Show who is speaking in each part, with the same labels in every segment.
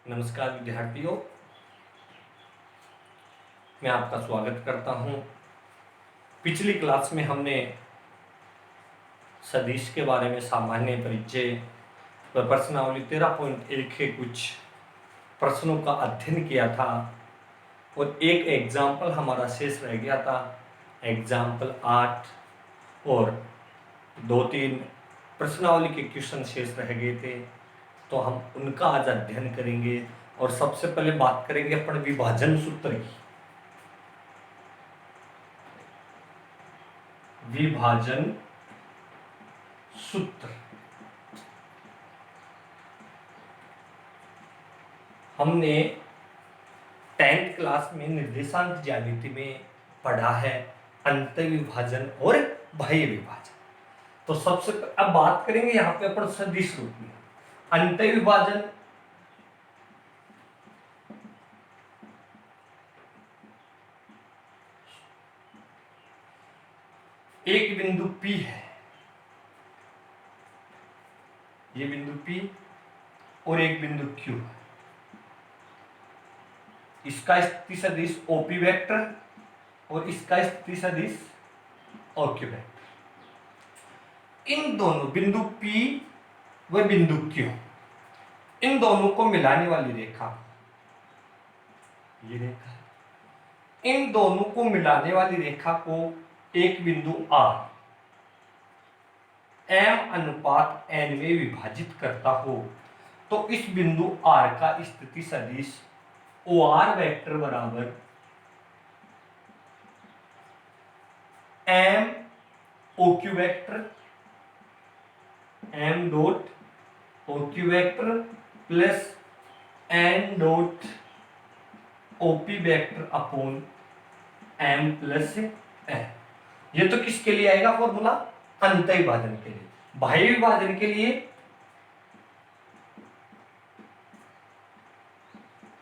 Speaker 1: नमस्कार विद्यार्थियों, मैं आपका स्वागत करता हूं। पिछली क्लास में हमने सदिश के बारे में सामान्य परिचय व प्रश्नावली 13.1 के कुछ प्रश्नों का अध्ययन किया था और एक एग्जाम्पल हमारा शेष रह गया था, एग्जाम्पल 8, और 2-3 प्रश्नावली के क्वेश्चन शेष रह गए थे, तो हम उनका आज अध्ययन करेंगे। और सबसे पहले बात करेंगे अपन विभाजन सूत्र की। विभाजन सूत्र हमने 10th क्लास में निर्देशांक ज्यामिति में पढ़ा है, अंतः विभाजन और बाह्य विभाजन। तो सबसे अब बात करेंगे यहाँ पे अपन सदिश रूप में। अंतः विभाजन एक बिंदु P है, ये बिंदु P और एक बिंदु Q है। इसका स्थिति सदिश OP वेक्टर और इसका स्थिति सदिश OQ वेक्टर। इन दोनों बिंदु P व बिंदु Q, इन दोनों को मिलाने वाली रेखा, ये रेखा, इन दोनों को मिलाने वाली रेखा को एक बिंदु R m/n में विभाजित करता हो तो इस बिंदु R का स्थिति सदिश OR वेक्टर बराबर m OQ vector, m dot OQ vector plus n dot OP vector upon m plus n। ये तो किसके लिए आएगा फॉर्मूला? अंतः विभाजन के लिए। बाह्य विभाजन के लिए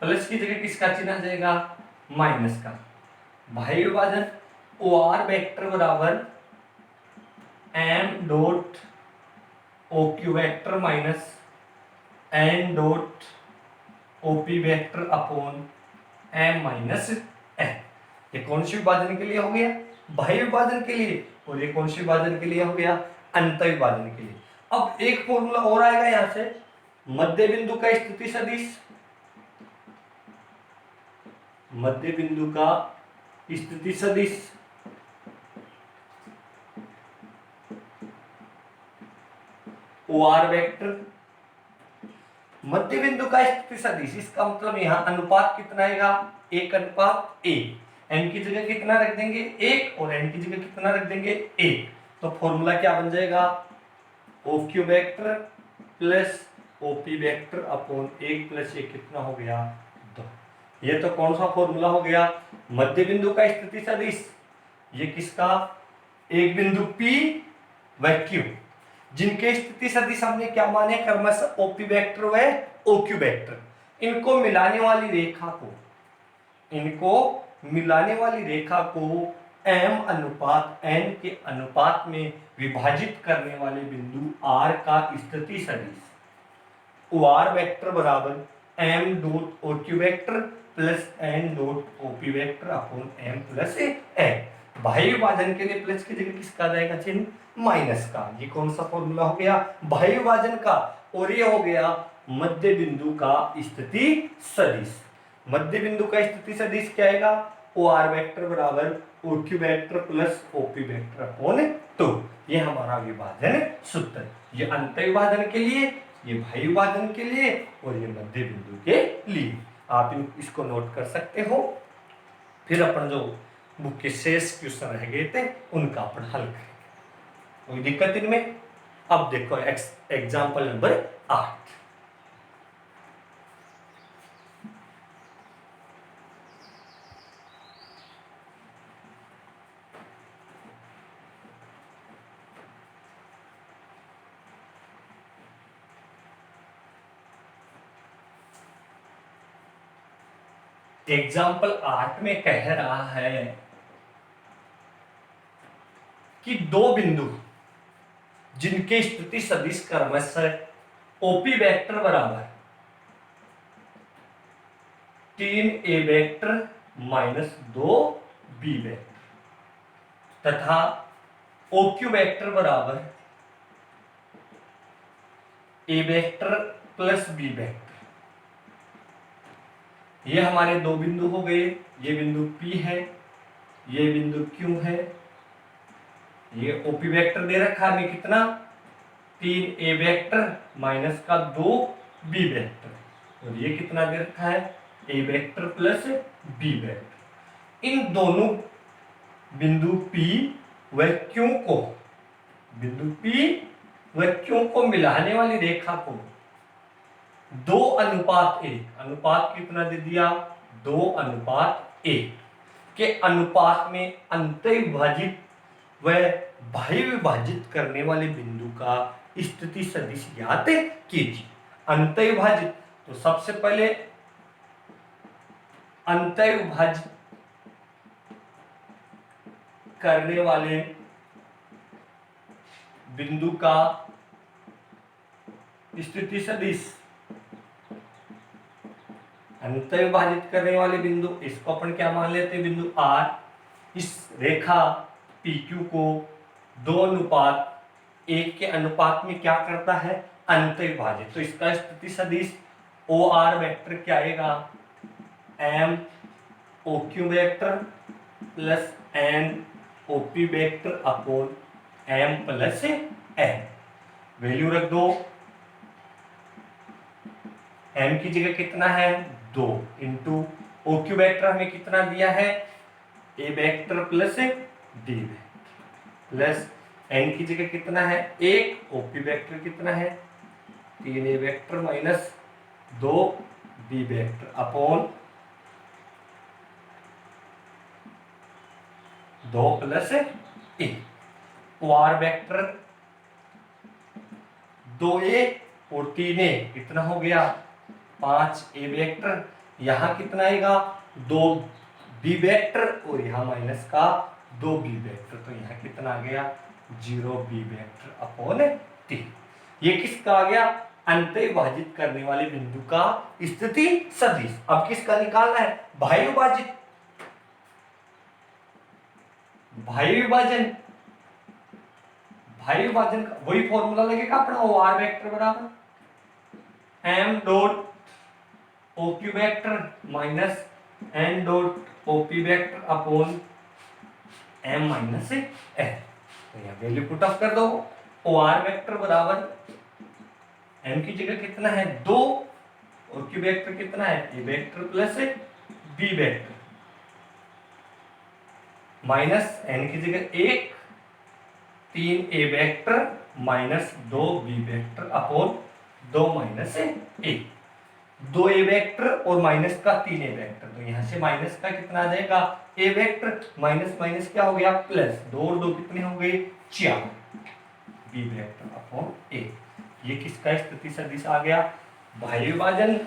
Speaker 1: प्लस की जगह किसका चिन्ह आ जाएगा? माइनस का। बाह्य विभाजन OR वेक्टर बराबर m dot OQ vector minus n dot OP vector upon m minus n। ये कौन सी विभाजन के लिए हो गया? बाह्य विभाजन के लिए। और ये कौन सी विभाजन के लिए हो गया? अंतः विभाजन के लिए। अब एक फॉर्मूला और आएगा यहां से, मध्य बिंदु का स्थिति सदिश, मध्य बिंदु का स्थिति सदिश OR वेक्टर, मध्य बिंदु का स्थिति सदिश, इसका मतलब यहां अनुपात कितना आएगा? 1:1। n की जगह कितना रख देंगे? 1, और n की जगह कितना रख देंगे? 1। तो फॉर्मूला क्या बन जाएगा? OQ vector plus OP vector upon 1 plus 1 कितना हो गया? 2। ये तो कौन सा फॉर्मूला हो गया? मध्य बिंदु का स्थिति सदिश, ये किसका? एक बिंदु P व Q, जिनके स्थिति सदिश हमने क्या माने? क्रमशः OP वेक्टर व OQ वेक्टर। इनको मिलाने वाली रेखा को, इनको मिलाने वाली रेखा को m/n के अनुपात में विभाजित करने वाले बिंदु R का स्थिति सदिश OR वेक्टर बराबर m dot OQ vector plus n dot OP vector upon m plus n। बाह्य विभाजन के लिए प्लस की जगह किसका आ जाएगा चिन्ह? माइनस का। ये कौन सा फॉर्मूला हो गया? बाह्य विभाजन का। और ये हो गया मध्य बिंदु का स्थिति सदिश। मध्य बिंदु का स्थिति सदिश क्या आएगा? OR वेक्टर बराबर OQ vector plus OP vector upon 2। ये हमारा विभाजन सूत्र। ये अंतः विभाजन के लिए, ये बाह्य विभाजन के लिए, और ये मध्य बिंदु के लिए। आप इसको नोट कर सकते हो। फिर अपन जो बुक के शेष क्वेश्चन रह गए थे उनका अपन हल करेंगे, कोई दिक्कत इनमें? अब देखो एग्जाम्पल नंबर 8। एग्जाम्पल 8 में कह रहा है कि दो बिंदु जिनके स्थिति सदिश क्रमशः OP वेक्टर बराबर 3 ए वेक्टर माइनस 2 बी वेक्टर तथा OQ वेक्टर बराबर ए वेक्टर प्लस बी वेक्टर। ये हमारे दो बिंदु हो गए, ये बिंदु P है, ये बिंदु Q है, ये OP वेक्टर दे रखा है कितना 3 ए वेक्टर माइनस का 2 बी वेक्टर, और ये कितना दे रखा है ए वेक्टर प्लस बी वेक्टर। इन दोनों बिंदु P व Q को, बिंदु P व Q को मिलाने वाली रेखा को 2:1, अनुपात कितना दे दिया 2:1 के अनुपात में अंतःविभाजित व बाह्य विभाजित करने वाले बिंदु का स्थिति सदिश ज्ञात कीजिए। अंतःविभाजित, तो सबसे पहले अंतःविभाजित करने वाले बिंदु का स्थिति सदिश, अंतःविभाजित करने वाले बिंदु, इसको अपन क्या मान लेते हैं बिंदु R। इस रेखा PQ को 2:1 के अनुपात में क्या करता है अंतःविभाजित, तो इसका स्थिति सदिश OR वेक्टर क्या आएगा M OQ vector plus N OP vector upon M plus N। Value रख दो, M की जगह कितना है 2 इंटू OQ वेक्टर हमें कितना दिया है A vector plus D vector plus N की जगह कितना है 1, OP वेक्टर कितना है 3 A vector minus 2 B vector upon 2 plus 1। OR vector 2A और 3A कितना हो गया 5A वेक्टर, यहाँ कितना आएगा 2B वेक्टर और यहाँ माइनस का 2B वेक्टर, तो यहाँ कितना आ गया 0B वेक्टर अपॉन 3। ये किसका आ गया अंतःविभाजित करने वाले बिंदु का स्थिति सदिश। अब किसका निकालना है बाह्य विभाजित, बाह्य विभाजन, बाह्य विभाजन का वही फॉर्मूला लगेगा अपना OR वेक्टर बराबर M dot OQ vector minus N dot OP vector upon M minus N। तो यहाँ वैल्यू पुट ऑफ कर दो, OR वेक्टर बराबर M की जगह कितना है 2, OQ वेक्टर कितना है A vector plus B vector minus N की जगह 1, 3A vector minus 2B vector upon 2 minus 1, 2A vector और माइनस का 3A वेक्टर, तो यहाँ से माइनस का कितना आ जाएगा A वेक्टर माइनस माइनस क्या हो गया प्लस, 2 और 2 कितने हो गए 4, B वेक्टर अपॉन A। ये किसका स्थिति सदिश आ गया बाह्य विभाजन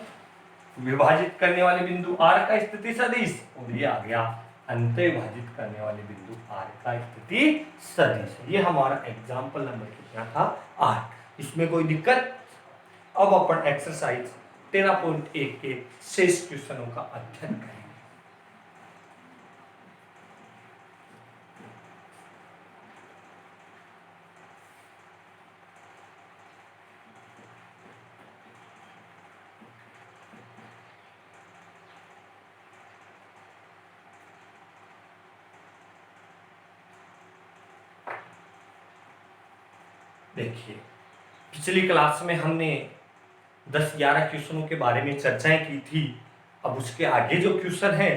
Speaker 1: विभाजित करने वाले बिंदु R का स्थिति सदिश, और ये आ गया अंतःविभाजित करने वाले बिंदु R का स्थिति सदिश। ये हमारा एग्जाम्पल नंबर कितना था 8। इसमें कोई दिक्कत? अब अपन एक्सरसाइज 13.1 के शेष क्वेश्चनों का अध्ययन करेंगे। देखिए पिछली क्लास में हमने 10-11 क्वेश्चनों के बारे में चर्चाएं की थी। अब उसके आगे जो क्वेश्चन है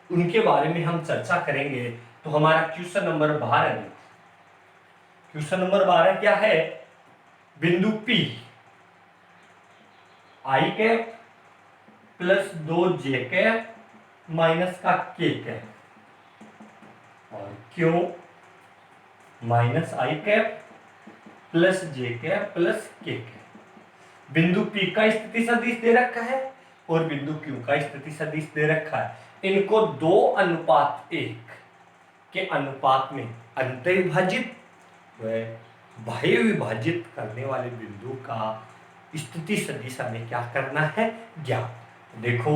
Speaker 1: उनके बारे में हम चर्चा करेंगे। तो हमारा क्वेश्चन नंबर 12 में, क्वेश्चन नंबर 12 क्या है बिंदु P I cap plus 2J cap minus का K कैप और Q minus I cap plus J cap plus K cap. बिंदु P का स्थिति सदिश दे रखा है और बिंदु Q का स्थिति सदिश दे रखा है। इनको 2:1 के अनुपात में अंतःविभाजित व बाह्य विभाजित करने वाले बिंदु का स्थिति सदिश हमें क्या करना है ज्ञात। देखो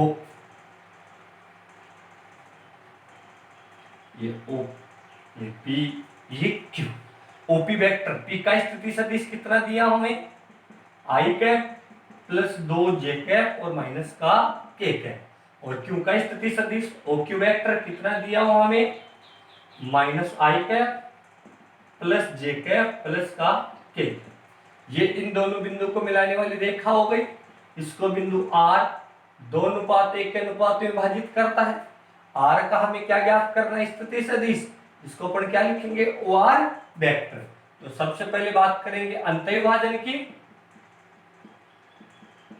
Speaker 1: ये O, ये P, ये Q। OP वेक्टर P का स्थिति सदिश कितना दिया हमें, I cap plus 2j cap और माइनस का k कैप। और Q का स्थिति सदिश OQ वेक्टर कितना दिया हुआ हमें, minus I cap plus j cap plus का k। ये इन दोनों बिंदु को मिलाने वाली रेखा हो गई। इसको बिंदु R 2:1 के अनुपात में विभाजित करता है। R का हमें क्या ज्ञात करना है, स्थिति सदिश। इसको अपन क्या लिखेंगे, OR वेक्टर। तो सबसे पहले बात करेंगे अंतःविभाजन की।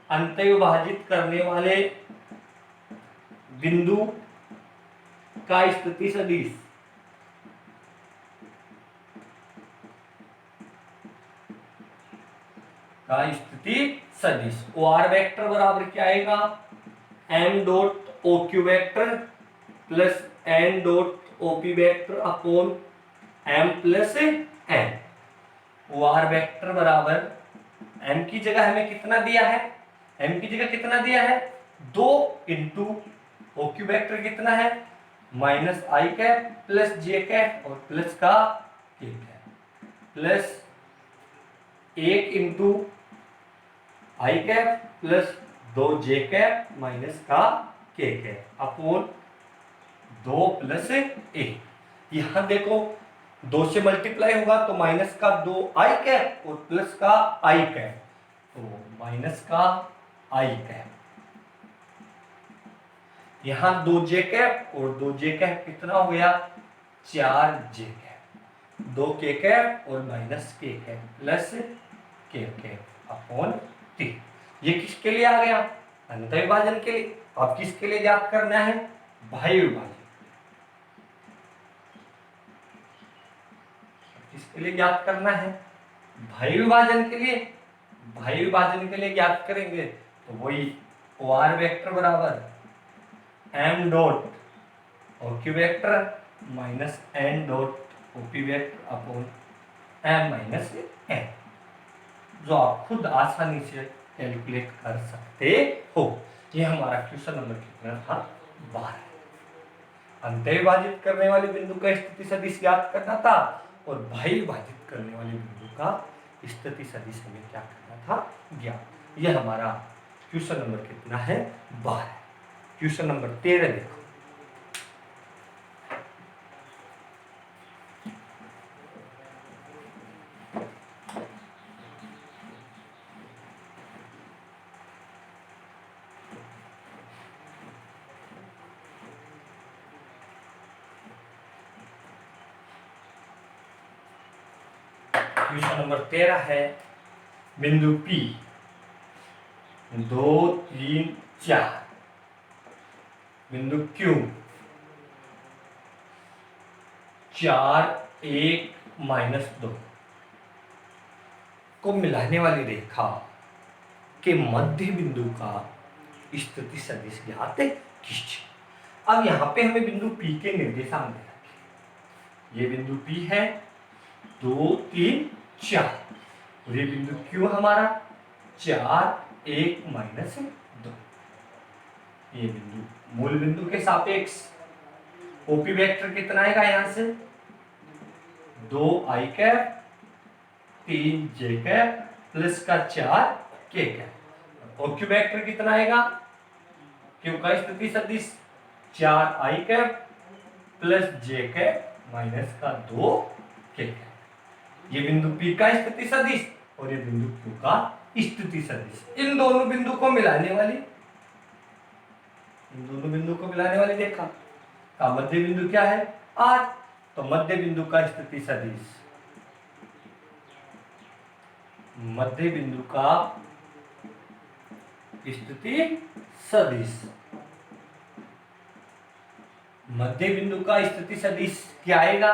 Speaker 1: अंतःविभाजित करने वाले बिंदु का स्थिति सदिश। का स्थिति सदिश OR वेक्टर बराबर क्या आएगा, m dot OQ vector plus n dot OP vector upon m plus n। OR vector बराबर m की जगह हमें कितना दिया है, m की जगह कितना दिया है, 2 इंटू OQ वेक्टर कितना है, minus I cap plus j cap और प्लस का k cap plus 1 into I cap plus 2j cap minus का k कैप अपॉन 2 प्लस 1। यहां देखो 2 से मल्टीप्लाई होगा तो माइनस का 2i कैप और प्लस का i कैप, तो माइनस का i कैप। यहां 2j कैप और 2j कैप कितना हो गया, 4j कैप, 2k कैप और minus k cap plus k cap upon 3। ये किसके लिए आ गया, अंतःविभाजन के लिए। अब किसके लिए ज्ञात करना है, बाह्य विभाजन। किसके लिए ज्ञात करना है, बाह्य विभाजन के लिए। बाह्य विभाजन के लिए ज्ञात करेंगे तो वही OR वेक्टर बराबर m dot OQ vector minus n dot OP vector upon m minus n, जो आप खुद आसानी से कैलकुलेट कर सकते हो। ये हमारा क्वेश्चन नंबर कितना था, 12। अंतःविभाजित करने वाले बिंदु का स्थिति सदिश ज्ञात करना था और बाह्य विभाजित करने वाले बिंदु का स्थिति सदिश हमें क्या करना था, ज्ञात। यह हमारा क्वेश्चन नंबर कितना है, 12। क्वेश्चन नंबर 13 देखो। क्वेश्चन नंबर 13 है, बिंदु P 2, 3, 4, बिंदु Q 4, 1, -2 को मिलाने वाली रेखा के मध्य बिंदु का स्थिति सदिश ज्ञात कीजिए। अब यहाँ पे हमें बिंदु P के निर्देशांक दे रखे। ये बिंदु P है 2, 3, 4 और ये बिंदु Q हमारा 4, 1, -2। ये बिंदु मूल बिंदु के सापेक्ष OP वेक्टर कितना आएगा, यहां से 2i cap 3j cap plus का 4k कैप। OQ वेक्टर कितना आएगा, Q का स्थिति सदिश 4i cap plus j cap minus का 2k कैप। ये बिंदु P का स्थिति सदिश और ये बिंदु Q का स्थिति सदिश। इन दोनों बिंदु को मिलाने वाली रेखा का मध्य बिंदु क्या है, R। तो मध्य बिंदु का स्थिति सदिश, मध्य बिंदु का स्थिति सदिश, मध्य बिंदु का स्थिति सदिश क्या आएगा,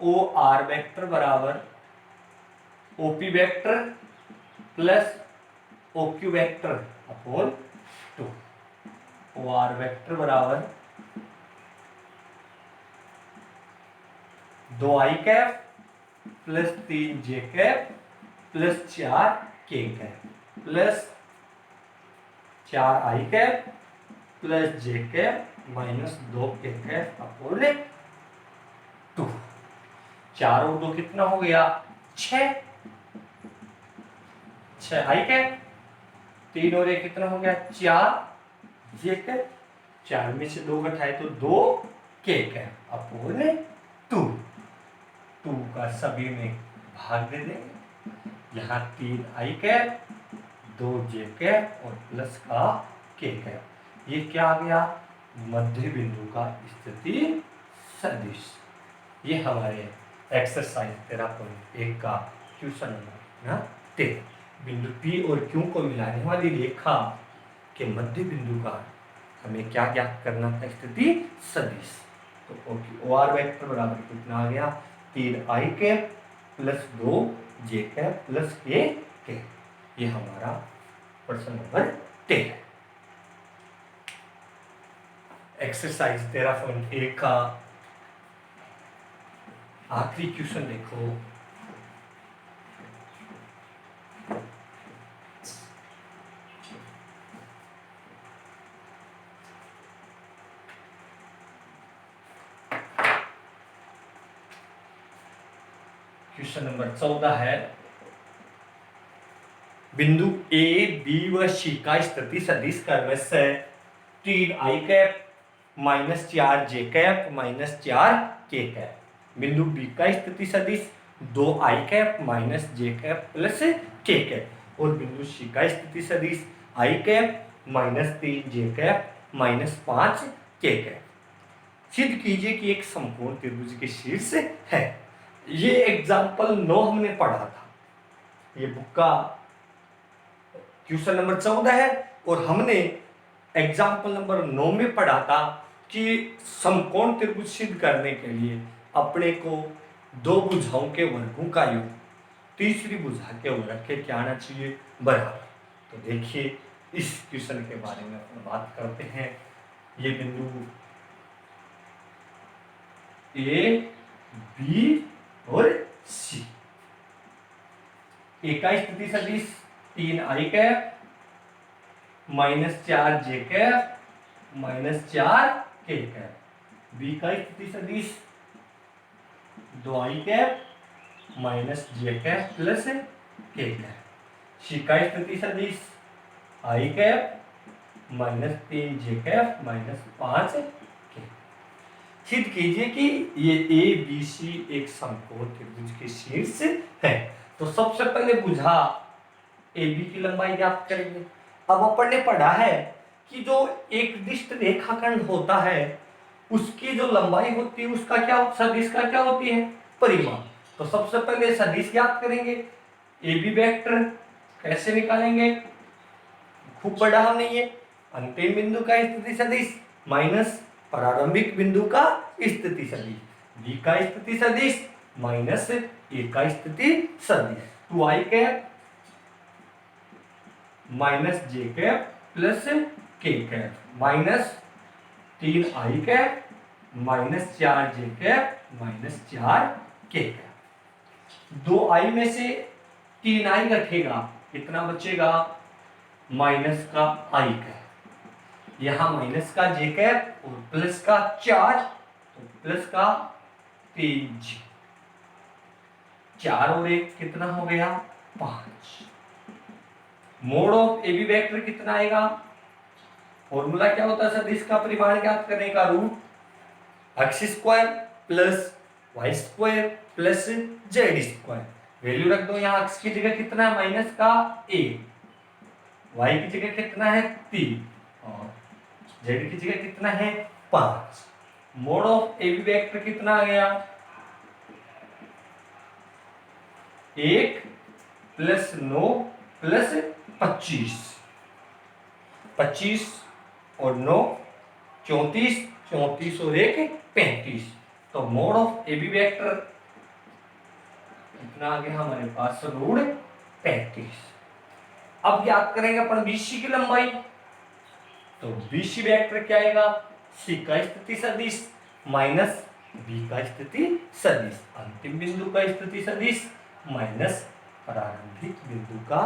Speaker 1: OR वेक्टर बराबर OP vector plus OQ vector upon 2। OR vector बराबर 2i cap plus 3j cap plus 4k cap plus 4i cap plus j cap minus 2k cap upon 2। 4 और 2 कितना हो गया 6, 6 आई कैप, 3 और 1 कितना हो गया 4 जे कैप, 4 में से 2 घटाए तो 2 के कैप अपोन 2, 2 का सभी में भाग दे देंगे, यहाँ 3 आई कैप, 2 जे कैप और प्लस का के कैप। ये क्या आ गया मध्य बिंदु का स्थिति सदिश। ये हमारे एक्सरसाइज 13.1 का क्वेश्चन नंबर 13। बिंदु P और Q को मिलाने वाली रेखा के मध्य बिंदु का हमें क्या ज्ञात करना था स्थिति सदिश। तो ओ आर वेक्टर बराबर कितना आ गया 3 आई कैप प्लस 2 जे कैप प्लस के कैप। ये हमारा प्रश्न नंबर 13। एक्सरसाइज 13.1 का आखिरी क्वेश्चन देखो। क्वेश्चन नंबर 14 है, बिंदु ए बी व सी का स्थिति सदिश क्रमशः 3 आई कैप माइनस 4 जे कैप माइनस 4 के कैप। बिंदु बी का स्थिति सदिश 2 आई कैप माइनस जे कैप प्लस के कैप। और बिंदु सी का स्थिति सदिश आई कैप माइनस 3 जे कैप माइनस 5 के कैप। सिद्ध कीजिए कि एक समकोण त्रिभुज के शीर्ष है। ये एग्जाम्पल 9 हमने पढ़ा था, ये बुक का क्वेश्चन नंबर 14 है, और हमने एग्जाम्पल नंबर 9 में पढ़ा था कि समकोण त्रिभुज सिद्ध करने के लिए अपने को 2 भुजाओं के वर्गों का योग तीसरी भुजा के वर्ग के क्या आना चाहिए बराबर। तो देखिए इस क्वेश्चन के बारे में अपन बात करते हैं। ये बिंदु ए बी और सी, ए का स्थिति सदिश 3 आई कैप माइनस 4 जे कैप माइनस 4 के कैप। बी का स्थिति सदिश 2 आई कैप माइनस जे कैप प्लस के कैप। सी का स्थिति सदिश आई कैप माइनस 3 जे कैप माइनस 5 के। सिद्ध कीजिए कि ये ए बी सी एक समकोण त्रिभुज के शीर्ष है। तो सबसे पहले भुजा ए बी की लंबाई ज्ञात करेंगे। अब अपन ने पढ़ा है कि जो एक दिष्ट रेखाखंड होता है उसकी जो लंबाई होती है उसका क्या सदिश का क्या होती है परिमाण। तो सबसे पहले सदिश ज्ञात करेंगे। ए बी वेक्टर कैसे निकालेंगे, खूब बड़ा हमने ये अंतिम बिंदु का स्थिति सदिश माइनस प्रारंभिक बिंदु का स्थिति सदिश, बी का स्थिति सदिश माइनस ए का स्थिति सदिश 2 आई कैप माइनस जे कैप प्लस के कैप माइनस 3 आई कैप माइनस 4 जे कैप माइनस 4 के कैप। 2 आई में से 3 आई घटेगा, कितना बचेगा माइनस का आई कैप, यहां माइनस का जे कैप और प्लस का 4, तो प्लस का 3 जी, 4 और 1 कितना हो गया 5। Mod of A B vector कितना आएगा, फॉर्मूला क्या होता है सदिश का परिमाण ज्ञात करने का, root X square plus Y square plus Z square. Value रख दो, यहाँ एक्स की जगह कितना है माइनस का ए, वाई की जगह कितना है 3 और जेड की जगह कितना है 5। Mod of A B vector कितना आ गया 1 प्लस 9 प्लस 25, 25 और 9 34, 34 और 1 35। तो mod of A B vector कितना आ गया हमारे पास रूट 35। अब याद करेंगे अपन बीसी की लंबाई, तो बीसी वेक्टर क्या आएगा सी का स्थिति सदिश माइनस बी का स्थिति सदिश, अंतिम बिंदु का स्थिति सदिश माइनस प्रारंभिक बिंदु का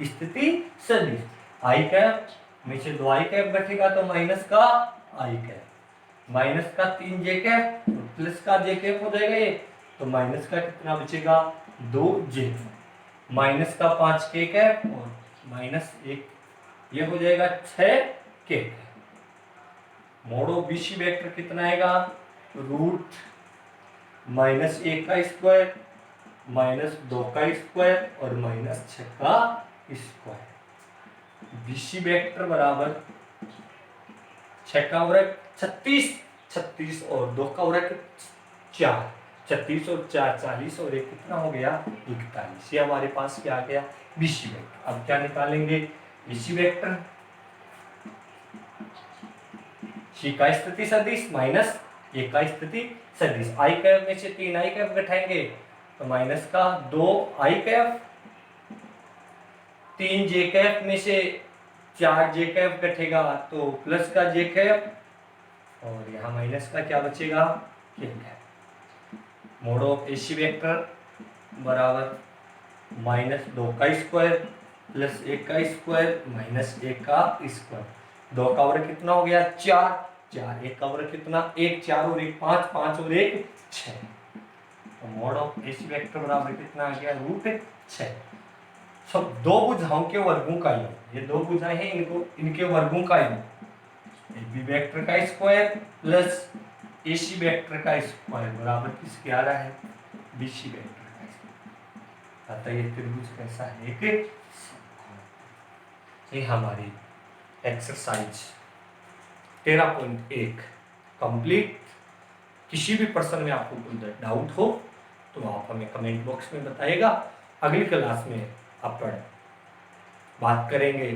Speaker 1: स्थिति सदिश। आई कैप में से 2 आई कैप घटेगा तो माइनस का आई कैप, माइनस का 3 जे कैप प्लस का जे कैप हो जाएगा ये तो माइनस का कितना बचेगा 2j, माइनस का 5k कैप और माइनस 1, ये हो जाएगा 6k। मोड़ो बीसी वेक्टर कितना आएगा रूट माइनस 1 का स्क्वायर माइनस 2 का स्क्वायर और माइनस 6 का स्क्वायर। बीसी वेक्टर बराबर 6 का वर्ग 36, 36 और 2 का वर्ग 4, 36 और 4 40 और 1 कितना हो गया 41। ये हमारे पास क्या आ गया बीसी वेक्टर। अब क्या निकालेंगे बीसी वेक्टर, सी का स्थिति सदिश माइनस ए का स्थिति सदिश। आई कैफ में से 3 आई कैफ घटाएंगे तो माइनस का 2 आई कैफ, 3 जे कैफ में से 4 जे कैफ घटेगा तो प्लस का जे कैफ और यहाँ माइनस का क्या बचेगा के Kaif. Mode of AC vector बराबर माइनस 2 का स्क्वायर प्लस 1 का स्क्वायर माइनस 1 का स्क्वायर। 2 का वर्ग कितना हो गया 4, 4 1 का वर्ग कितना 1, 4 और 1 5, 5 और 1 6। तो मोड ऑफ एसी वेक्टर बराबर कितना आ गया रूट 6। सब दो भुजाओं के वर्गों का योग, ये दो भुजाएं हैं इनके वर्गों का योग बी वेक्टर का स्क्वायर प्लस एसी वेक्टर का स्क्वायर बराबर किसके आ रहा है बीसी वेक्टर का स्क्वायर। अतः ये त्रिभुज कैसा है एक ये हमारी एक्सरसाइज 13.1 कंप्लीट। किसी भी प्रश्न में आपको कोई डाउट हो तो आप हमें कमेंट बॉक्स में बताइएगा। अगली क्लास में अपन बात करेंगे